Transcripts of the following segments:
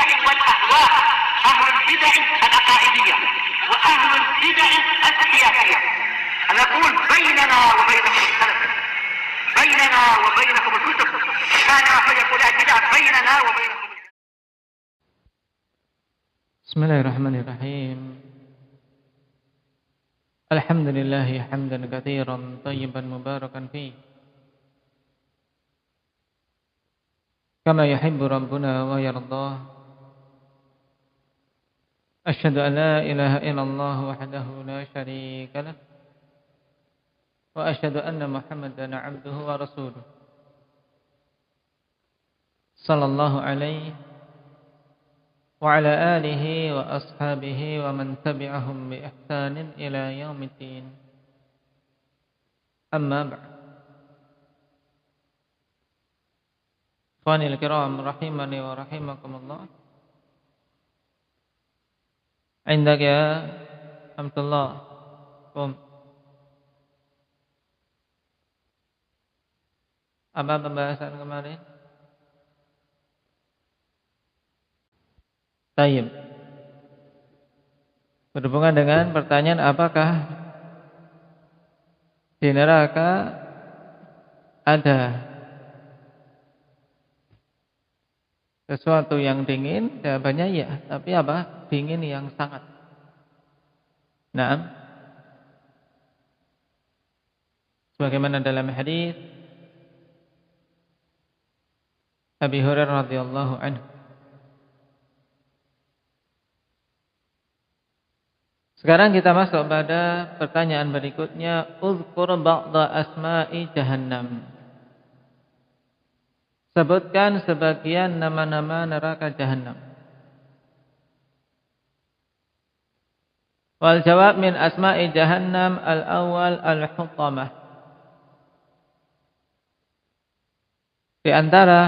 البدع والأهواء، أهل البدع العقائدية وأهل البدع السياسية. نقول بيننا وبينكم السلف، بيننا وبينكم الكتب، كان فيقول البدع بيننا وبينكم. Bismillahirrahmanirrahim. Alhamdulillahi hamdan katsiran tayyiban mubarakan fi kama yuhibbu rabbuna wa yardah. Asyhadu an la ilaha illallah wahdahu la syarika lah wa asyhadu anna Muhammadan 'abduhu wa rasuluh. Sallallahu alaihi wa ala alihi wa ashabihi wa man tabi'ahum bi ihsanin ila yaumiddin. Amma ba'd. Ikhwanil kiram rahimani wa rahimakumullah. Indak ya Abdullah. Apa pembahasan kemarin? Tayyib. Berhubungan dengan pertanyaan apakah di neraka ada sesuatu yang dingin? Jawabannya ya, tapi apa? Dingin yang sangat. Naam. Sebagaimana dalam hadis Abi Hurairah radhiyallahu anhu. Sekarang kita masuk pada pertanyaan berikutnya. Uzkur ba'da asma'i jahannam. Sebutkan sebagian nama-nama neraka jahannam. Wal jawab min asma'i jahannam al-awwal al-hutamah. Di antara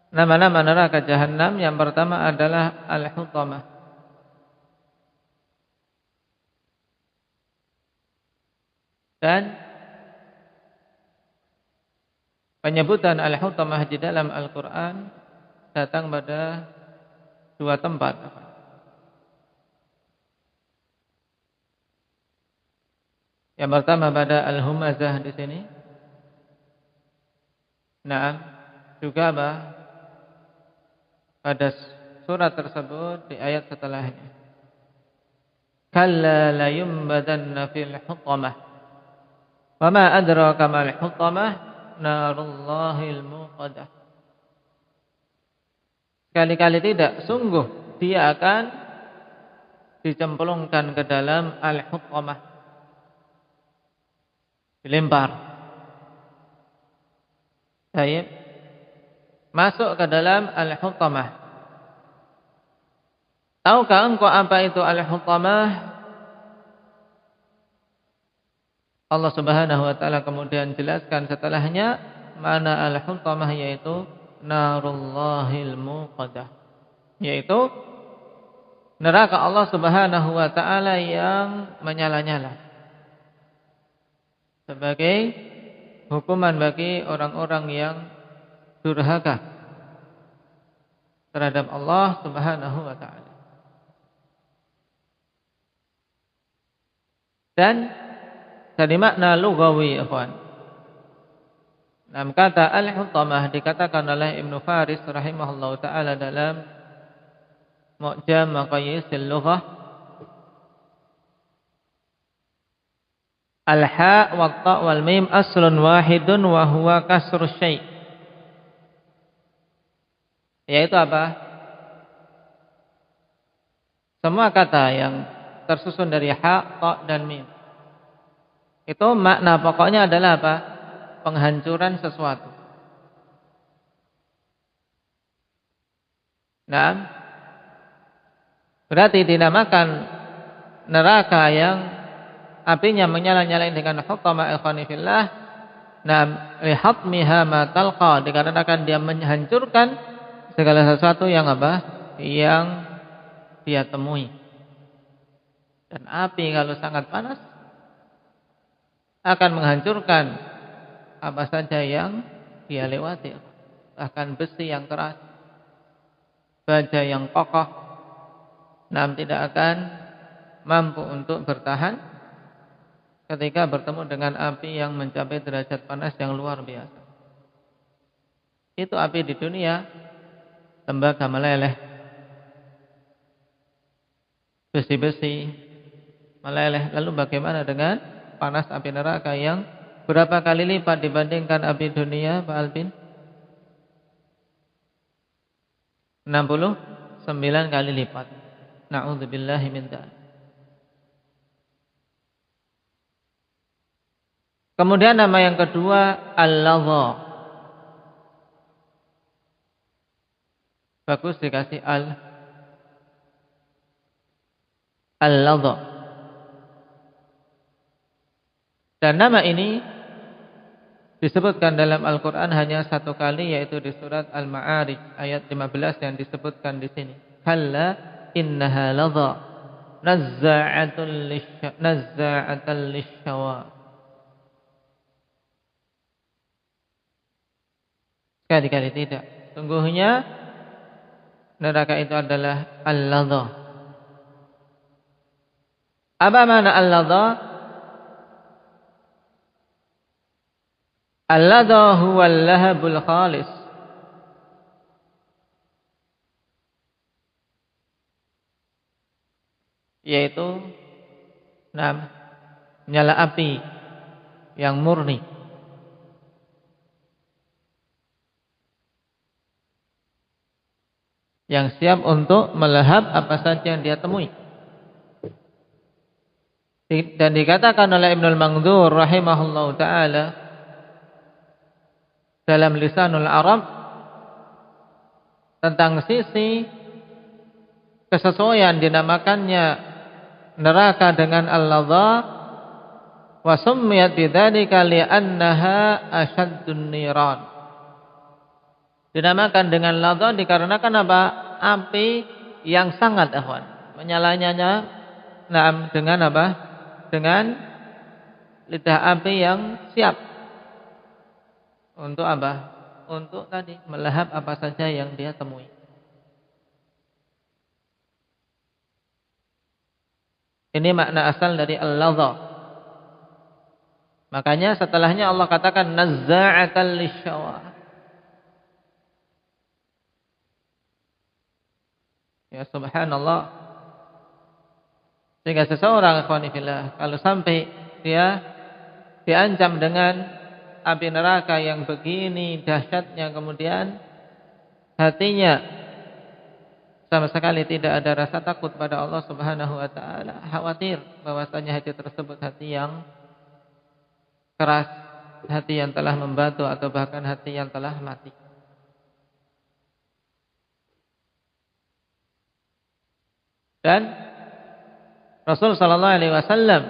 nama-nama neraka jahannam yang pertama adalah al-hutamah. Dan penyebutan al-hutamah di dalam Al-Quran datang pada dua tempat. Yang pertama pada al-humazah di sini. Nah, juga pada surat tersebut di ayat setelahnya. Kalla la yumbadanna fil hutamah. Wa ma adraka mal hutamah narullahil muqadah. Sekali-kali tidak, sungguh dia akan dicemplungkan ke dalam al-hutamah. Dilempar. Baik. Masuk ke dalam al-hutamah. Tahukah engkau apa itu al-hutamah? Allah Subhanahu wa taala kemudian jelaskan setelahnya mana al-hutamah, yaitu narullahil muqadah, yaitu neraka Allah Subhanahu wa taala yang menyala-nyala sebagai hukuman bagi orang-orang yang durhaka terhadap Allah Subhanahu wa taala. Dan dari makna lughawi, ikhwan. Nam kata al-hutamah dikatakan oleh Ibnu Faris rahimahullahu taala dalam Mu'jam Maqayisil Lughah, al-ha wa ta wal mim aslun wahidun wa huwa kasru syai'. Yaitu apa? Semua kata yang tersusun dari ha, ta dan mim, itu makna pokoknya adalah apa? Penghancuran sesuatu. Nah, berarti dinamakan neraka yang apinya menyala-nyala dengan hutamah ikhwani fillah. Nah, lihatmiha ma talqa, dikarenakan dia menghancurkan segala sesuatu yang apa? Yang dia temui. Dan api kalau sangat panas akan menghancurkan apa saja yang dia lewati, bahkan besi yang keras baja yang kokoh, tidak akan mampu untuk bertahan ketika bertemu dengan api yang mencapai derajat panas yang luar biasa. Itu api di dunia, tembaga meleleh, besi-besi meleleh. Lalu bagaimana dengan panas api neraka yang berapa kali lipat dibandingkan api dunia, Pak Albin? 69 kali lipat. Na'udzubillahi min dzalik. Kemudian nama yang kedua al-ladha. Bagus dikasih al-ladha. Dan nama ini disebutkan dalam Al-Quran hanya satu kali, yaitu di surat Al-Ma'arij ayat 15 yang disebutkan di sini. Kalla innaha ladha nazza'atan lisyawa. Sekali-kali tidak. Sungguhnya neraka itu adalah al-ladha. Apa makna al-ladha? Al-ladha huwa al-lahabul khalis. Yaitu nyala api yang murni. Yang siap untuk melahap apa saja yang dia temui. Dan dikatakan oleh Ibnul Mangdur rahimahullahu ta'ala dalam Lisanul Arab tentang sisi kesesuaian dinamakannya neraka dengan al-ladha, wa summiyat bidzalika li'annaha asyaddun niran. Dinamakan dengan ladha dikarenakan apa? Api yang sangat menyalanya dengan apa? Dengan lidah api yang siap untuk apa? Untuk tadi melahap apa saja yang dia temui. Ini makna asal dari al-ladha. Makanya setelahnya Allah katakan nazza'atan lisyawa. Ya subhanallah. Sehingga seseorang ikhwani fillah, kalau sampai dia diancam dengan api neraka yang begini dahsyatnya, kemudian hatinya sama sekali tidak ada rasa takut pada Allah Subhanahu wa taala, khawatir bahwasanya hati tersebut hati yang keras, hati yang telah membatu atau bahkan hati yang telah mati. Dan Rasul sallallahu alaihi wasallam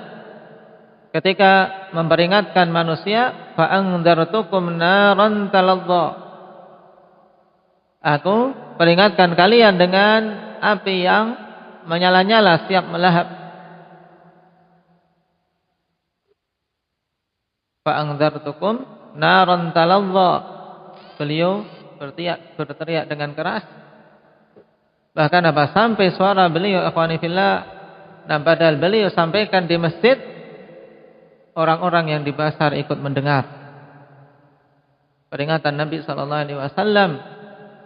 ketika memperingatkan manusia, fa anzartukum naran taladha. Aku peringatkan kalian dengan api yang menyala-nyala siap melahap. Fa anzartukum naran taladha. Beliau berteriak dengan keras. Bahkan apa? Sampai suara beliau ikhwani fillah, padahal beliau sampaikan di masjid, orang-orang yang di pasar ikut mendengar peringatan Nabi sallallahu alaihi wasallam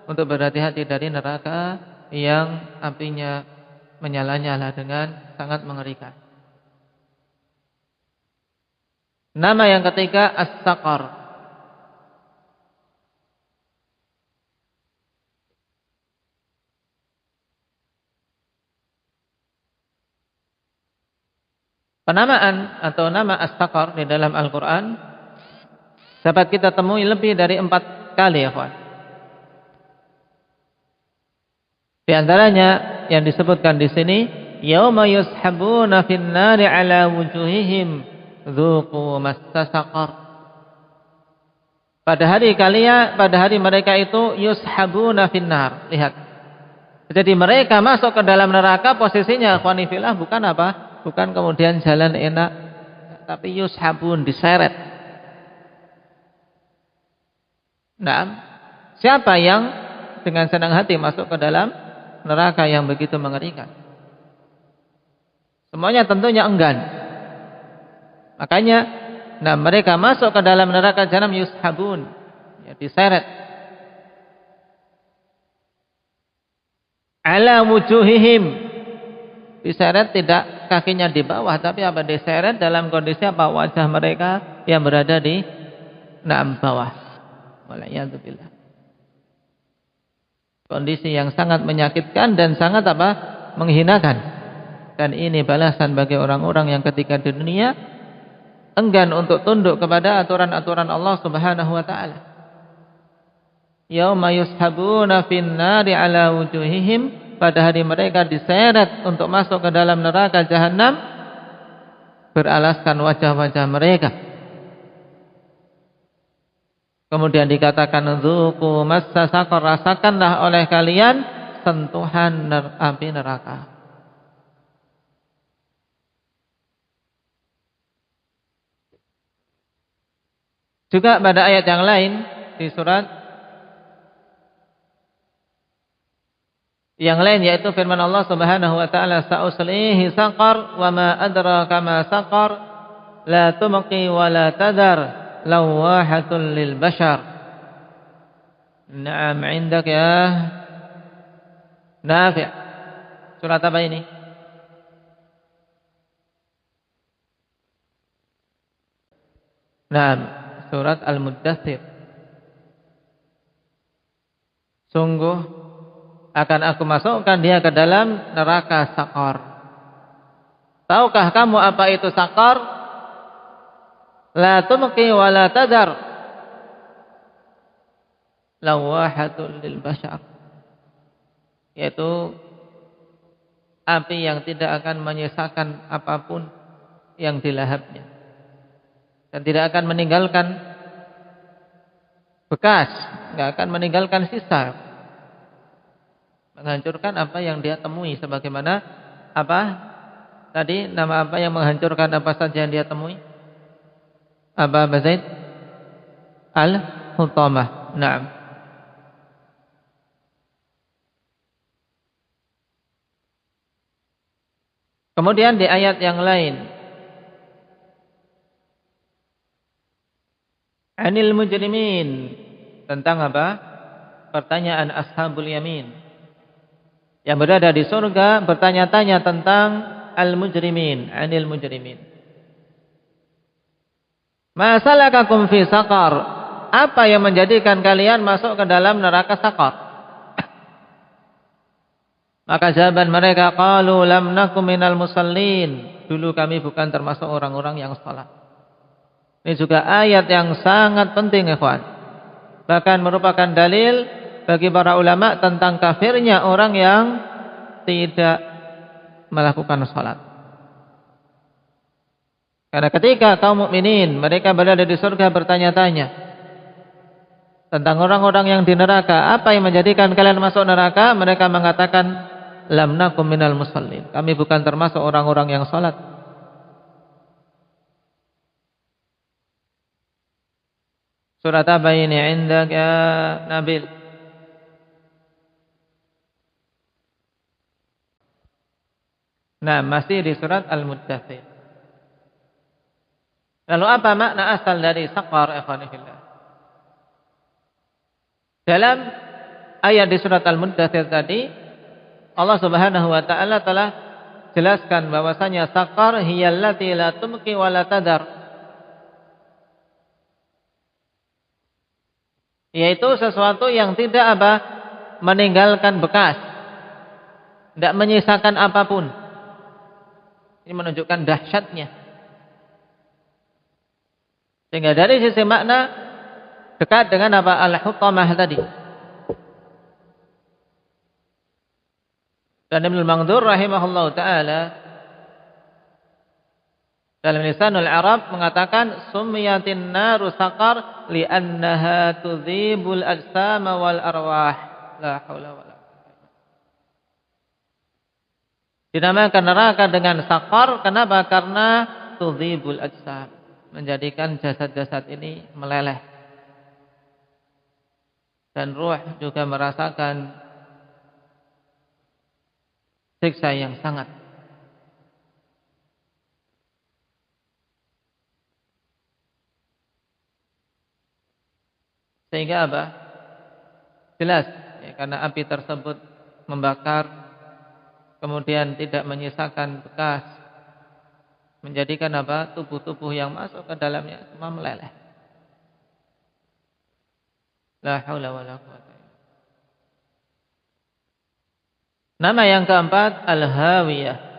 untuk berhati-hati dari neraka yang apinya menyala-nyala dengan sangat mengerikan. Nama yang ketiga as-saqar. Penamaan atau nama as-saqar di dalam Al-Quran dapat kita temui lebih dari 4 kali ya kawan. Di antaranya yang disebutkan di sini, yauma yushabuna fin nari ala wujuhihim dzuqu massa saqar. Pada hari mereka itu yushabuna fin nar. Lihat. Jadi mereka masuk ke dalam neraka, posisinya ikhwani fillah bukan apa? Bukan kemudian jalan enak, tapi yushabun, diseret. Nah, siapa yang dengan senang hati masuk ke dalam neraka yang begitu mengerikan. Semuanya tentunya enggan. Makanya mereka masuk ke dalam neraka jahanam yushabun, ya, diseret. Ala wujuhihim, diseret tidak kakinya di bawah, tapi apa, diseret dalam kondisi apa, wajah mereka yang berada di bawah. Waliyadzubillah. Kondisi yang sangat menyakitkan dan sangat apa, menghinakan. Dan ini balasan bagi orang-orang yang ketika di dunia enggan untuk tunduk kepada aturan-aturan Allah Subhanahu wa taala. Yauma yushabuna fin nari ala wujuhihim, pada hari mereka diseret untuk masuk ke dalam neraka jahanam beralaskan wajah-wajah mereka. Kemudian dikatakan dzuqu massa saqar, rasakanlah oleh kalian sentuhan api neraka. Juga pada ayat yang lain di surat yang lain, yaitu firman Allah Subhanahu wa taala, sa'uslihi saqar wa ma adraka ma saqar la tumqi wa la tadar lawahatun lil bashar. Naam, indak ya Nafi'. Surat apa ini? Naam, surat Al-Muddathir. Sungguh akan aku masukkan dia ke dalam neraka Saqar. Tahukah kamu apa itu Saqar? La tumqi wa la tadar lawahatul lil bashar. Yaitu api yang tidak akan menyisakan apapun yang dilahapnya, dan tidak akan meninggalkan bekas, enggak akan meninggalkan sisa, menghancurkan apa yang dia temui. Sebagaimana apa tadi, nama apa yang menghancurkan apa saja yang dia temui? Aba Zaid Al-Hutamah. Naam. Kemudian di ayat yang lain, Anil mujrimin, tentang apa? Pertanyaan ashabul yamin yang berada di surga, bertanya-tanya tentang al-mujrimin, anil mujrimin. Ma salakakum fi saqar? Apa yang menjadikan kalian masuk ke dalam neraka Saqar? Maka jawaban mereka, qalu lam nakum minal musallin. Dulu kami bukan termasuk orang-orang yang salat. Ini juga ayat yang sangat penting, ikhwan. Bahkan merupakan dalil bagi para ulama tentang kafirnya orang yang tidak melakukan salat. Karena ketika kaum mukminin mereka berada di surga bertanya-tanya tentang orang-orang yang di neraka, apa yang menjadikan kalian masuk neraka? Mereka mengatakan, lam nakum minal musallin. Kami bukan termasuk orang-orang yang salat. Surat apa ini? Indak ya Nabil. Nah, masih di surat Al-Muddathir. Lalu apa makna asal dari Saqar, ikhwani fillah? Dalam ayat di surat Al-Muddathir tadi, Allah Subhanahu wa taala telah jelaskan bahwasanya Saqar hiyallati la tumqi wa la tadar. Yaitu sesuatu yang tidak apa? Meninggalkan bekas, tidak menyisakan apapun. Ini menunjukkan dahsyatnya. Sehingga dari sisi makna dekat dengan apa? Al-Hutamah tadi. Dan Ibnu Mangdur rahimahullahu taala dalam Lisanul Arab mengatakan, summiyatin naru saqar li'annaha tudhibul ajsama wal arwah. La haula wala quwwata. Dinamakan neraka dengan saqar, kenapa? Karena tudhibul ajsam, menjadikan jasad-jasad ini meleleh. dan ruh juga merasakan siksa yang sangat. Sehingga apa? Jelas ya, karena api tersebut membakar, kemudian tidak menyisakan bekas, menjadikan apa? Tubuh-tubuh yang masuk ke dalamnya semua meleleh. La haula wala quwwata. Nama yang keempat Al-Hawiyah.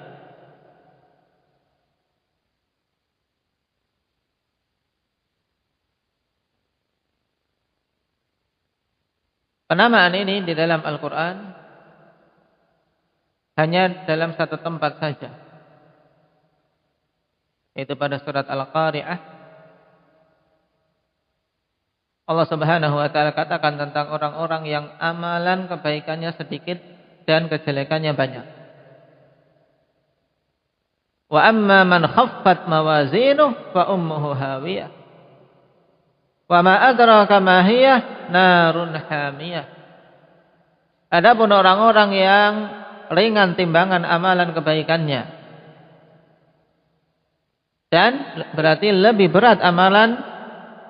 Penamaan ini di dalam Al-Quran hanya dalam satu tempat saja, yaitu pada surat Al-Qari'ah. Allah Subhanahu wa taala katakan tentang orang-orang yang amalan kebaikannya sedikit dan kejelekannya banyak. Wa amma man khaffat mawazinuhu fa ummuhu hawiyah. Wa ma adraka ma hiya narun hamiyah. Adapun orang-orang yang ringan timbangan amalan kebaikannya dan berarti lebih berat amalan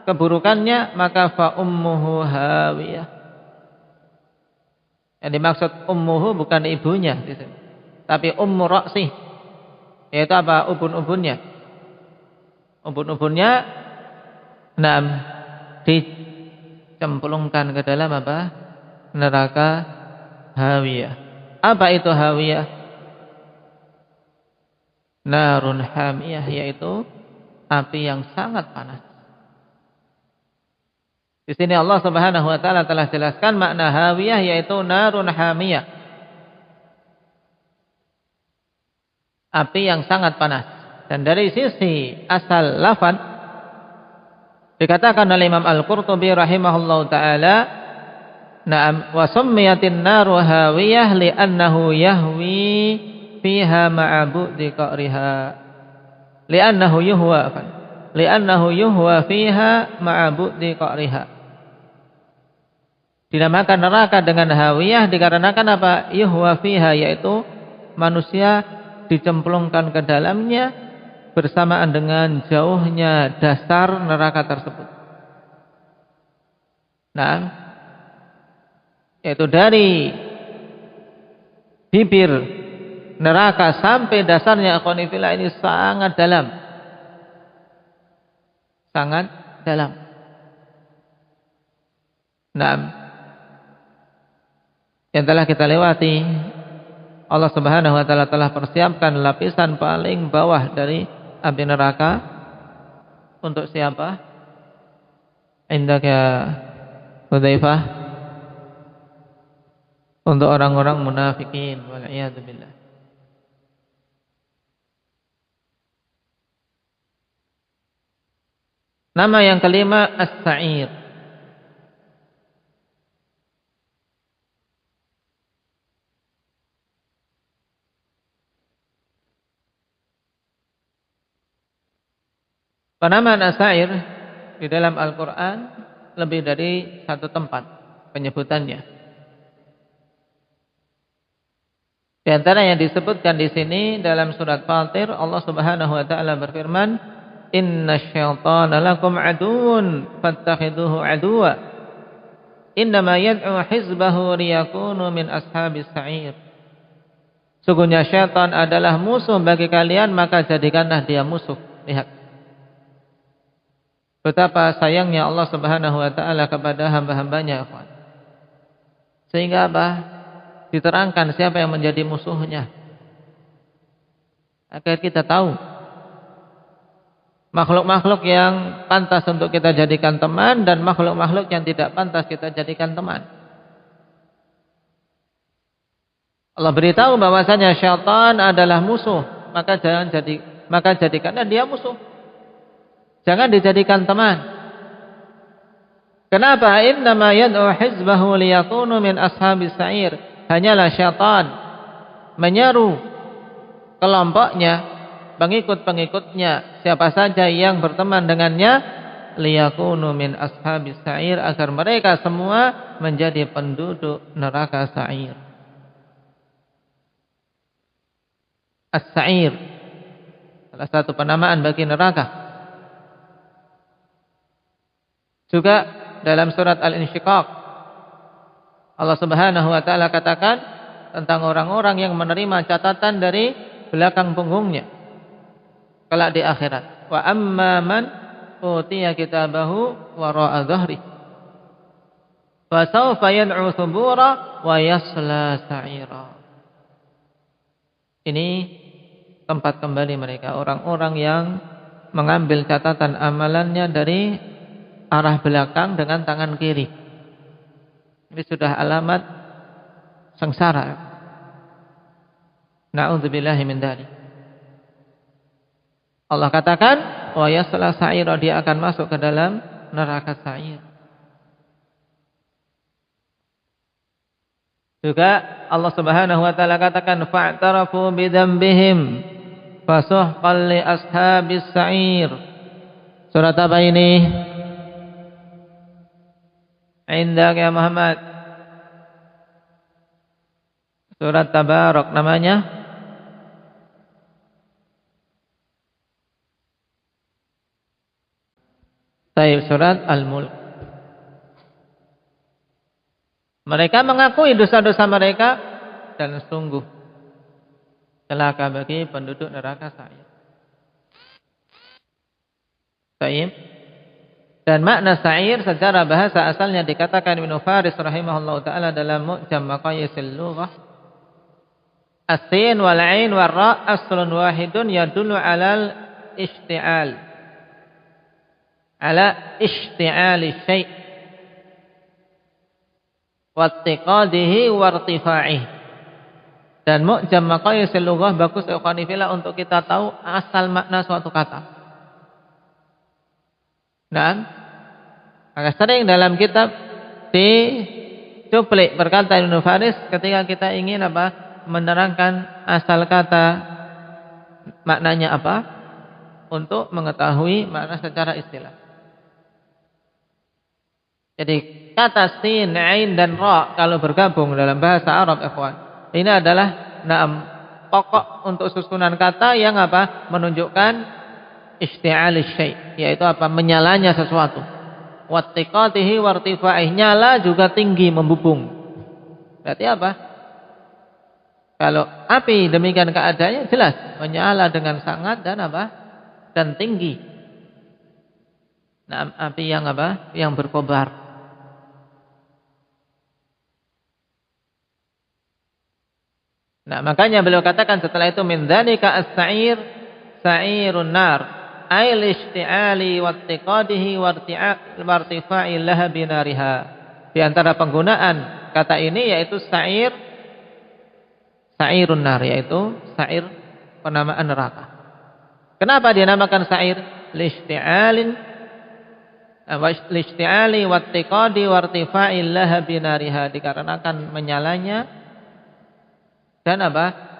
keburukannya, maka fa ummuhu hawiyah. Yang dimaksud ummuhu bukan ibunya, tapi ummu ra'sih, yaitu apa? Ubun-ubunnya. Ubun-ubunnya dicemplungkan ke dalam apa? Neraka hawiyah. Apa itu hawiyah? Narun hamiyah, yaitu api yang sangat panas. Di sini Allah Subhanahu wa taala telah jelaskan makna hawiyah, yaitu narun hamiyah. Api yang sangat panas. Dan dari sisi asal lafaz dikatakan oleh Imam Al-Qurtubi rahimahullahu taala, na'am wa summiyatin naru hawiyah li'annahu yahwi fiha ma'a bu'di qa'riha. Li'annahu yuhwa fiha ma'a bu'di qa'riha. Dinamakan neraka dengan hawiyah dikarenakan apa? Yuhwa fiha, yaitu manusia dicemplungkan ke dalamnya bersamaan dengan jauhnya dasar neraka tersebut. Nah, yaitu dari bibir neraka sampai dasarnya, akhwanifillah, ini sangat dalam. Sangat dalam. Nah, yang telah kita lewati, Allah Subhanahu wa taala telah persiapkan lapisan paling bawah dari api neraka untuk siapa? Indaka Hudzaifah, untuk orang-orang munafikin, wal iyad billah. Nama yang kelima As-Sa'ir. Penamaan As-Sa'ir di dalam Al-Quran lebih dari satu tempat penyebutannya. Di antara yang disebutkan di sini dalam surat Fatir, Allah Subhanahu wa taala berfirman, "Innasyaitana lakum aduwwun fattakhiduhu aduwwa. Innama yad'u hizbahu liyakunu min ashabis sa'ir." Sungguhnya syaitan adalah musuh bagi kalian, maka jadikanlah dia musuh. Lihat betapa sayangnya Allah Subhanahu wa taala kepada hamba-hambanya, ikhwan. Sehingga apa? Diterangkan siapa yang menjadi musuhnya. Agar kita tahu makhluk-makhluk yang pantas untuk kita jadikan teman dan makhluk-makhluk yang tidak pantas kita jadikan teman. Allah beritahu bahwasanya syaitan adalah musuh, maka jadikanlah dia musuh. Jangan dijadikan teman. Kenapa? Innama yad'u hizbahu liyakunu min ashabis sa'ir. Hanyalah syaitan menyeru kelompoknya, pengikut-pengikutnya, siapa saja yang berteman dengannya, liyakunu min ashabis sa'ir, agar mereka semua menjadi penduduk neraka sa'ir. As-sa'ir salah satu penamaan bagi neraka. Juga dalam surat Al-Insyiqaq Allah Subhanahu wa taala katakan tentang orang-orang yang menerima catatan dari belakang punggungnya kelak di akhirat. Wa amma man utiya kitabahu wara'a dhahri fa sawfa yad'u thubura wa yasla sa'ira. Ini tempat kembali mereka, orang-orang yang mengambil catatan amalannya dari arah belakang dengan tangan kiri. Ini sudah alamat sengsara. Na'udzubillahi min dzalik. Allah katakan, wa yasla sa'ira, dia akan masuk ke dalam neraka sa'ir. Juga Allah Subhanahu wa taala katakan, fa'tarafu bidzambihim fasuhqan li ashabis sa'ir. Surat apa ini? Indak ya Muhammad. Surat Tabarak namanya. Baik, surat Al-Mulk. Mereka mengakui dosa-dosa mereka dan sungguh celaka bagi penduduk neraka sa'ir. Baik. Dan makna sa'ir secara bahasa asalnya dikatakan Ibnu Faris rahimahullah ta'ala dalam Mu'jam Maqayisil Lughah, as-sin wal 'ain wal ra' aslun wahidun yadullu 'alal ishti'al. Ala ishti'ali syai' wa i'tiqadihi wa irtifa'ih. Dan Mu'jam Maqayisil Lughah bagus ikhwani fillah untuk kita tahu asal makna suatu kata. Nah, maka sering dalam kitab dicuplik berkata Ibnu Faris ketika kita ingin menerangkan asal kata maknanya apa untuk mengetahui makna secara istilah. Jadi kata sin, ain dan ra kalau bergabung dalam bahasa Arab ikhwan, ini adalah pokok untuk susunan kata yang menunjukkan isti'al syai', yaitu menyalanya sesuatu. Wattiqatihi wartifa'ih, nyala juga tinggi, membubung. Berarti apa? Kalau api demikian keadaannya jelas menyala dengan sangat dan dan tinggi. Nah, api yang yang berkobar. Nah, makanya beliau katakan setelah itu min dzalika as-sa'ir sa'irun nar ail isti'ali wattiqadihi wartifa'i lahabi nariha. Di antara penggunaan kata ini yaitu sa'irun nar, yaitu sa'ir penamaan neraka. Kenapa dinamakan sa'ir? Listi'ali wattiqadi wartifa'i lahabi nariha, dikarenakan menyalanya dan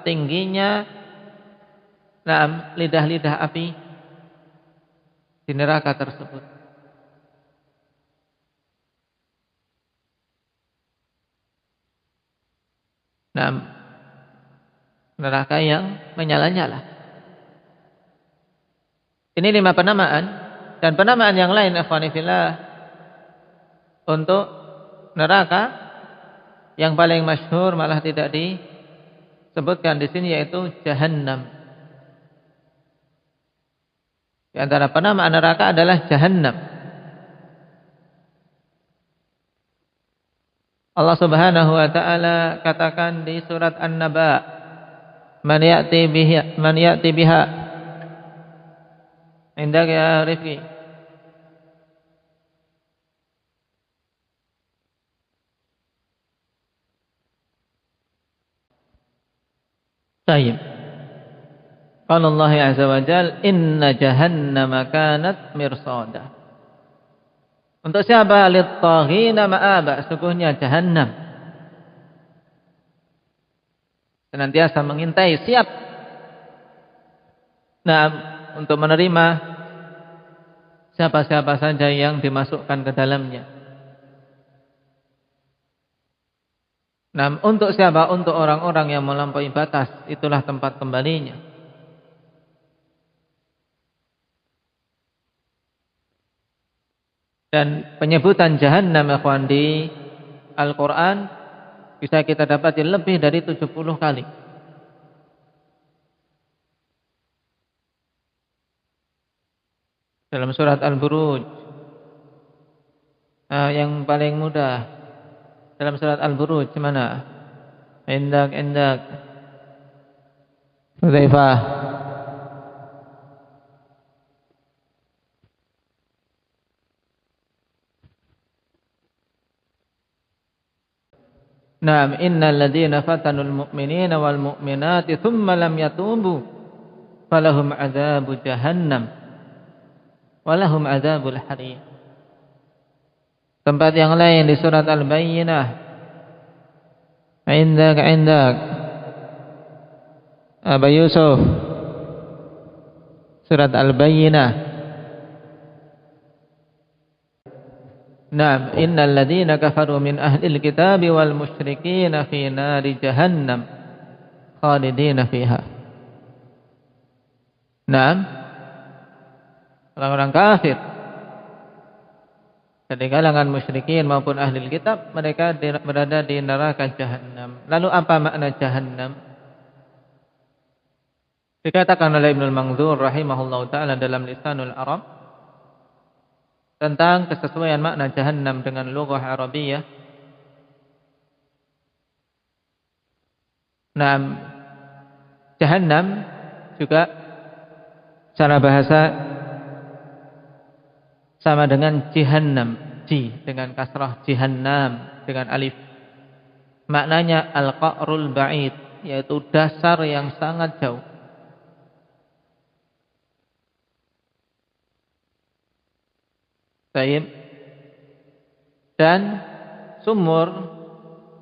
tingginya lidah-lidah api di neraka tersebut. Neraka yang menyala-nyala. Ini 5 penamaan, dan penamaan yang lain ikhwani fillah untuk neraka yang paling masyhur malah tidak disebutkan di sini yaitu Jahannam. Di antara penamaan neraka adalah Jahannam. Allah Subhanahu wa taala katakan di surat An-Naba, man ya'ti biha. Indak ya Rifki. Baik. Qala Allah azza wa jalla, inna jahannama kanat mirsada. Untuk siapa? Lit-taghina ma'aba, sungguhnya jahannam senantiasa mengintai, siap untuk menerima siapa-siapa saja yang dimasukkan ke dalamnya. Nah, untuk siapa? Untuk orang-orang yang melampaui batas, itulah tempat kembalinya. Dan penyebutan jahannam ikhwan di Al-Quran bisa kita dapati lebih dari 70 kali. Dalam surat Al-Buruj, yang paling mudah dalam surat Al-Buruj mana? Indak Hudzaifah. Naam, innal ladzina fatanul mu'minina wal mu'minati tsumma lam yatubu falahum adzabu jahannam walahum adzabul hariq. Tempat yang lain di surat Al-Bayyinah. Indak Aba Yusuf. Surat Al-Bayyinah. Naam, innal ladzina kafaru min ahlil kitabi wal musyrikin fi nari jahannam khalidina fiha. Naam, orang-orang kafir dari kalangan musyrikin maupun ahli kitab, mereka berada di neraka jahannam. Lalu apa makna jahannam? Dikatakan oleh Ibnu Al-Manzur rahimahullahu taala dalam Lisanul Arab tentang kesesuaian makna jahannam dengan lughah Arabiyah. Nah, jahannam juga secara bahasa sama dengan jihannam, dengan kasrah, jihannam dengan alif. Maknanya al-qa'rul ba'id, yaitu dasar yang sangat jauh. Baik. Dan sumur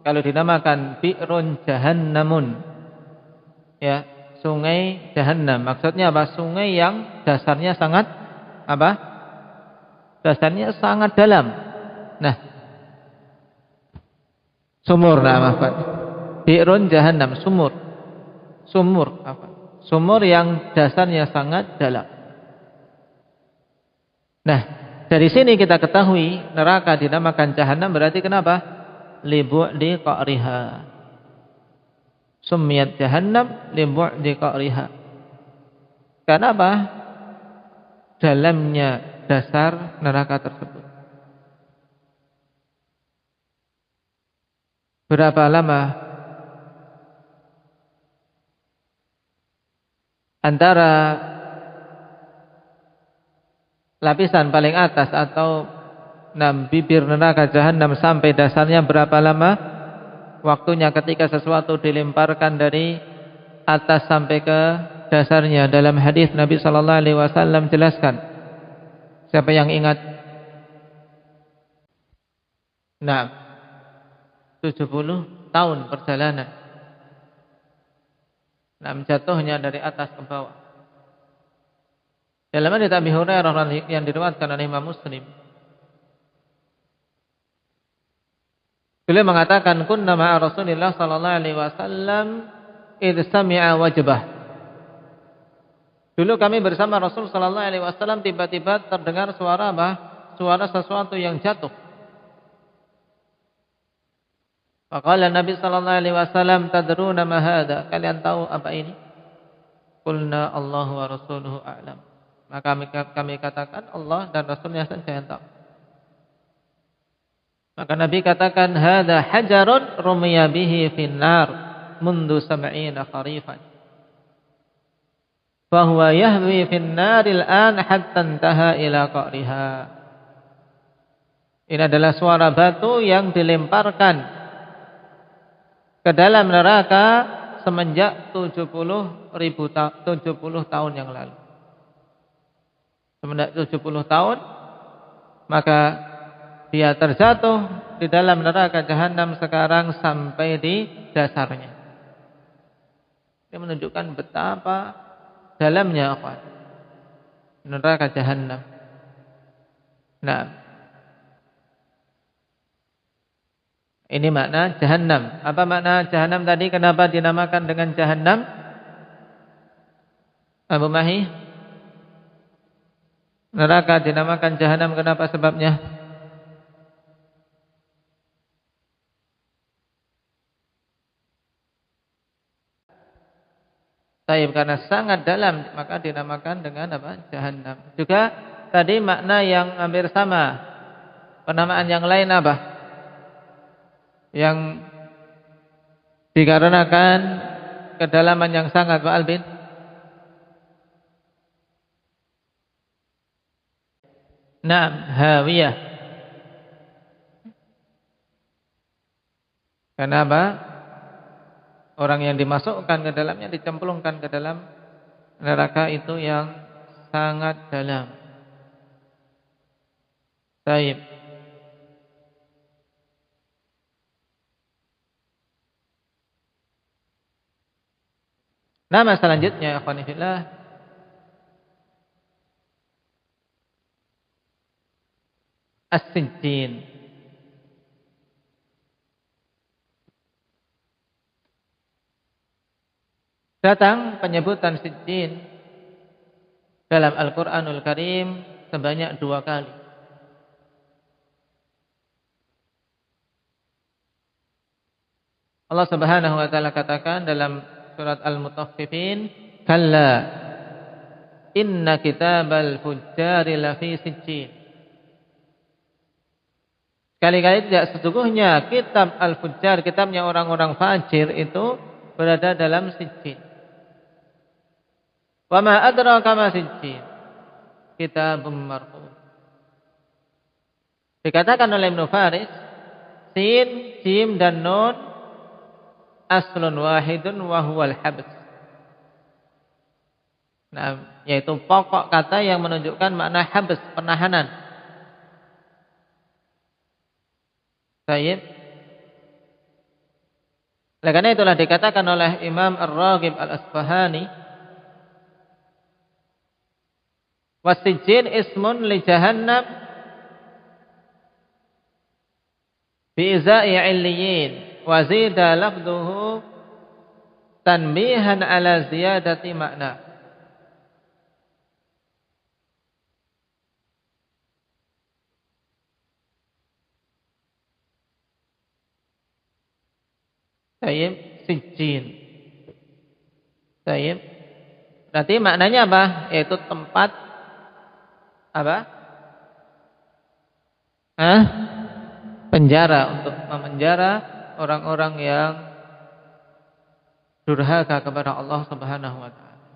kalau dinamakan bi'run jahannamun, ya, sungai jahannam. Maksudnya apa? Sungai yang dasarnya sangat apa? Dasarnya sangat dalam. Nah, sumur namakan bi'run jahannam, sumur. Sumur apa? Sumur yang dasarnya sangat dalam. Nah, dari sini kita ketahui neraka dinamakan jahannam berarti kenapa? Libu'di qa'riha. Summiyat jahannam libu'di qa'riha. Karena apa? Dalamnya dasar neraka tersebut. Berapa lama antara lapisan paling atas atau bibir neraka jahannam sampai dasarnya, berapa lama waktunya ketika sesuatu dilemparkan dari atas sampai ke dasarnya? Dalam hadis Nabi sallallahu alaihi wasallam jelaskan. Siapa yang ingat? 70 tahun perjalanan. Jatuhnya dari atas ke bawah. Dalam hadits Abi Hurairah yang diriwayatkan oleh Imam Muslim, beliau mengatakan, kunna ma'a Rasulillah sallallahu alaihi wasallam idh sami'a wajbah. Dulu kami bersama Rasul sallallahu alaihi wasallam, tiba-tiba terdengar suara apa? Suara sesuatu yang jatuh. Faqala Nabi sallallahu alaihi wasallam, tadruna ma hadha? Kalian tahu apa ini? Qulna Allahu wa rasuluhu a'lam. Maka kami katakan Allah dan Rasulnya saja yang tahu. Maka Nabi katakan, hadza hajarun rumiya bihi finnar mundu sab'ina kharifan. Fahuwa yahwi finnaril an hatta intaha ila qa'riha. Ini adalah suara batu yang dilemparkan ke dalam neraka semenjak 70 tahun yang lalu. Semenjak 70 tahun, maka dia terjatuh di dalam neraka jahanam sekarang sampai di dasarnya. Ini menunjukkan betapa dalamnya neraka jahanam. Nah, ini makna jahannam. Apa makna jahannam tadi? Kenapa dinamakan dengan jahannam? Abu Mahi? Neraka dinamakan jahannam, kenapa sebabnya? Taib, karena sangat dalam maka dinamakan dengan apa? Jahannam. Juga tadi makna yang hampir sama. Penamaan yang lain apa? Yang dikarenakan kedalaman yang sangat, Pak Albin. Naam, hawiyah. Kenapa? Orang yang dimasukkan ke dalamnya, dicemplungkan ke dalam neraka itu yang sangat dalam. Baik. Nama selanjutnya, akhwani fillah, as-sijjin. Datang penyebutan sijjin dalam Al-Qur'anul Karim sebanyak 2 kali. Allah Subhanahu wa taala katakan dalam surat Al-Mutaffifin, "Kalla inna kitabal fujjari lafi sijjin." Kali-kali tidak, sesungguhnya kitab Al-Fujjar, kitabnya orang-orang fajir itu berada dalam sijjin. Wa ma adraka ma sijjin, kitabun marqum. Dikatakan oleh Ibnu Faris, sin, jim dan nun aslun wahidun wa huwal habs. Nah, yaitu pokok kata yang menunjukkan makna habs, penahanan. Baik. Oleh karena itulah dikatakan oleh Imam Ar-Raghib Al-Asfahani, wasijjin ismun li jahannam bi izai illiyin wa zida lafduhu tanbihan ala ziyadati makna. Tayyib, sijjin. Tayyib. Berarti maknanya apa? Yaitu tempat apa? Penjara, untuk memenjara orang-orang yang durhaka kepada Allah Subhanahu wa taala.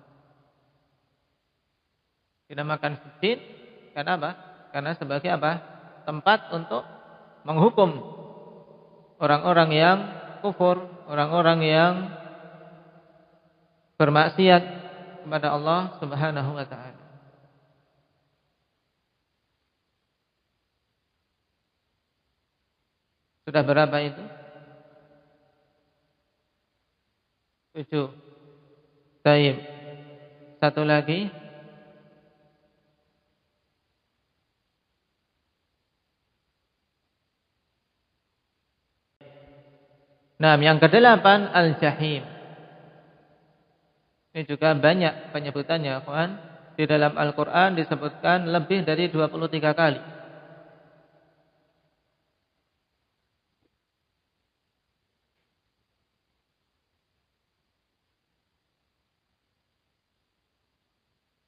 Dinamakan sijjin karena apa? Karena sebagai apa? Tempat untuk menghukum orang-orang yang kufur, orang-orang yang bermaksiat kepada Allah Subhanahu wa taala. Sudah berapa itu? 7. Baik. Satu lagi. Nah, yang ke-8 al-jahim. Ini juga banyak penyebutannya, kawan. Di dalam Al-Qur'an disebutkan lebih dari 23 kali.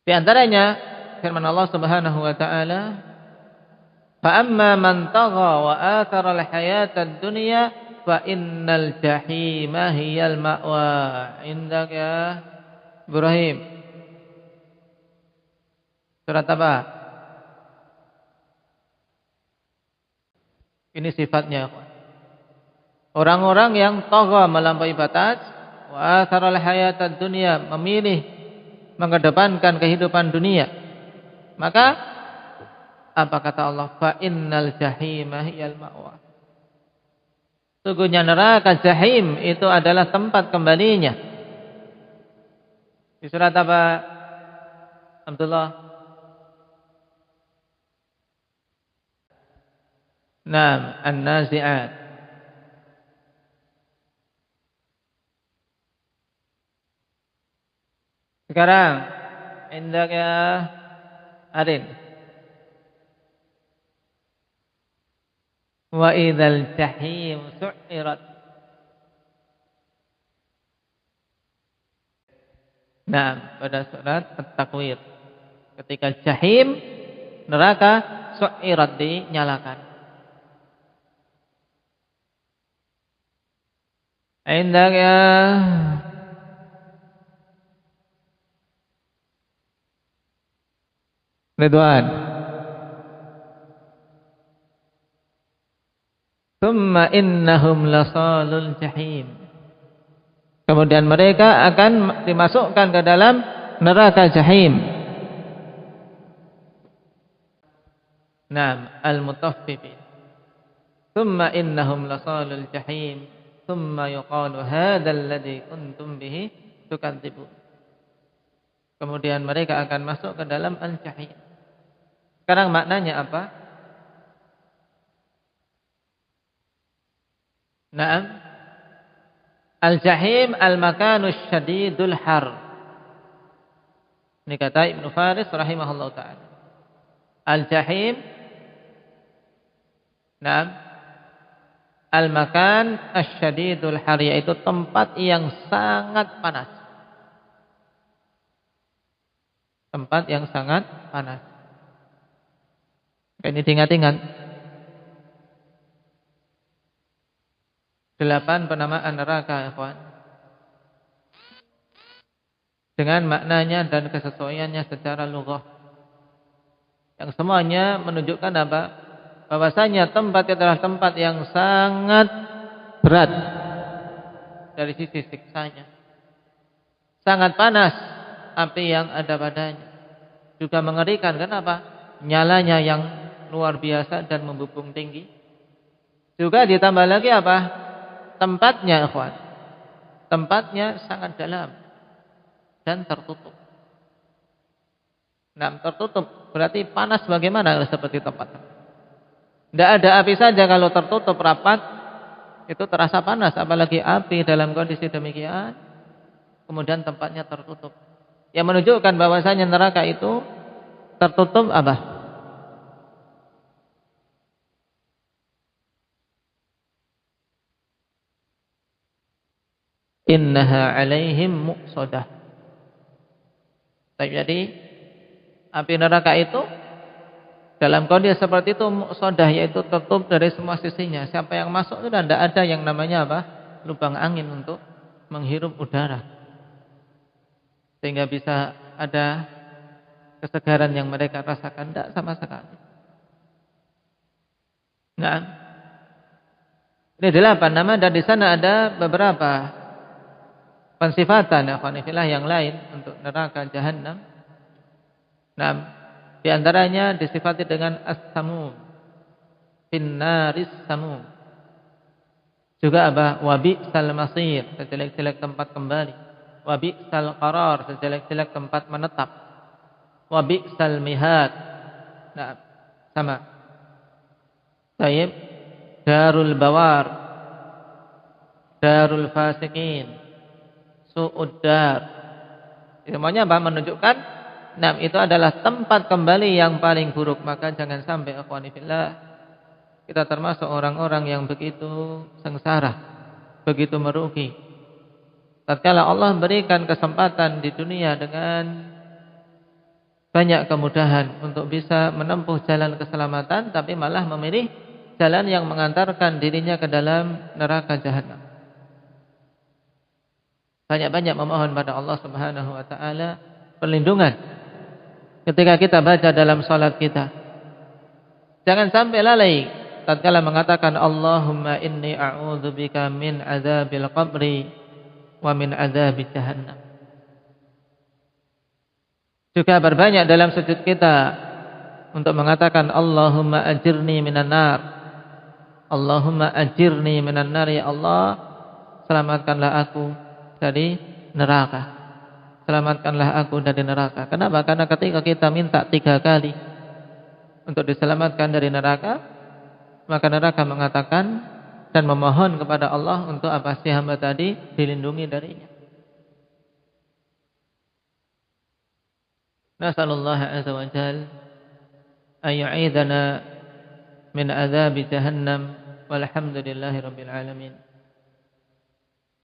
Di antaranya firman Allah Subhanahu wa taala, "Fa amma man tagha wa athara al-hayata ad-dunya fa innal jahima hiyal ma'wa." Indaka Ibrahim. Surat apa? Ini sifatnya. Orang-orang yang tagha, melampaui batas, wa athara al-hayata ad-dunya, memilih mengedepankan kehidupan dunia, maka apa kata Allah? Fa innal jahima hiyal ma'wa. Sungguhnya neraka jahim itu adalah tempat kembalinya. Di surat apa? Abdullah. Naam, an-nazi'at. Sekarang indaka Arin. Wa idzal jahim su'irat. Nah, pada surat At-Takwir. Ketika jahim, neraka, su'irat, dinyalakan. Indaka Ridwan. Thumma innahum lasalul jahim. Kemudian mereka akan dimasukkan ke dalam neraka jahim. Naam, al-mutaffifin. Thumma innahum lasalul jahim. Thumma yuqalu hadzal ladzi kuntum bihi tukadzibun. Kemudian mereka akan masuk ke dalam al-jahim. Sekarang maknanya apa? Naam. Al-jahim al-makanus syadidul har. Ini kata Ibnu Faris rahimahullah ta'ala. Al-jahim, naam, al-makan asyadidul har, yaitu tempat yang sangat panas. Tempat yang sangat panas. Ini diingat-ingat. 8 penamaan neraka, ikhwan. Dengan maknanya dan kesesuaiannya secara lughah. Yang semuanya menunjukkan apa? Bahwasanya tempat itu adalah tempat yang sangat berat dari sisi siksanya. Sangat panas api yang ada padanya. Juga mengerikan. Kenapa? Nyalanya yang luar biasa dan membubung tinggi. Juga ditambah lagi apa? Tempatnya, ikhwan. Tempatnya sangat dalam dan tertutup. Nah, tertutup berarti panas bagaimana seperti tempat. Tidak ada api saja kalau tertutup rapat itu terasa panas, apalagi api dalam kondisi demikian. Kemudian tempatnya tertutup. Yang menunjukkan bahwasanya neraka itu tertutup apa? Innaha alaihim muqsadah. Jadi api neraka itu dalam kondisi seperti itu muqsadah, yaitu tertutup dari semua sisinya. Siapa yang masuk itu tidak ada yang namanya apa? Lubang angin untuk menghirup udara. Sehingga bisa ada kesegaran yang mereka rasakan, tidak sama sekali. Nah, ini 8 nama dan di sana ada beberapa pensifatan yang lain untuk neraka Jahannam. Nah, di antaranya disifati dengan as-samum, finnaris samum. Juga apa? Wabi'sal masir, sejelek-jelek tempat kembali. Wabi'sal qarar, sejelek-jelek tempat menetap. Wabi'sal mihad. Nah, sama. Taib, darul bawar, darul fasikin, su'uddar. Semuanya apa? Menunjukkan itu adalah tempat kembali yang paling buruk. Maka jangan sampai akhwani fillah kita termasuk orang-orang yang begitu sengsara, begitu merugi. Tatkala Allah berikan kesempatan di dunia dengan banyak kemudahan untuk bisa menempuh jalan keselamatan, tapi malah memilih jalan yang mengantarkan dirinya ke dalam neraka Jahannam. Banyak-banyak memohon pada Allah Subhanahu wa taala perlindungan ketika kita baca dalam salat kita. Jangan sampai lalai tatkala mengatakan Allahumma inni a'udzubika min adzabil qabri wa min adzabid jahannam. Juga berbanyak dalam sujud kita untuk mengatakan Allahumma ajirni minan nar. Allahumma ajirni minan nar, ya Allah, selamatkanlah aku dari neraka. Selamatkanlah aku dari neraka. Kenapa? Karena ketika kita minta 3 kali untuk diselamatkan dari neraka, maka neraka mengatakan dan memohon kepada Allah untuk apa si hamba tadi dilindungi darinya. Nasallallahu azza wa jalla an yu'idana min adzabi jahannam walhamdulillahi rabbil alamin.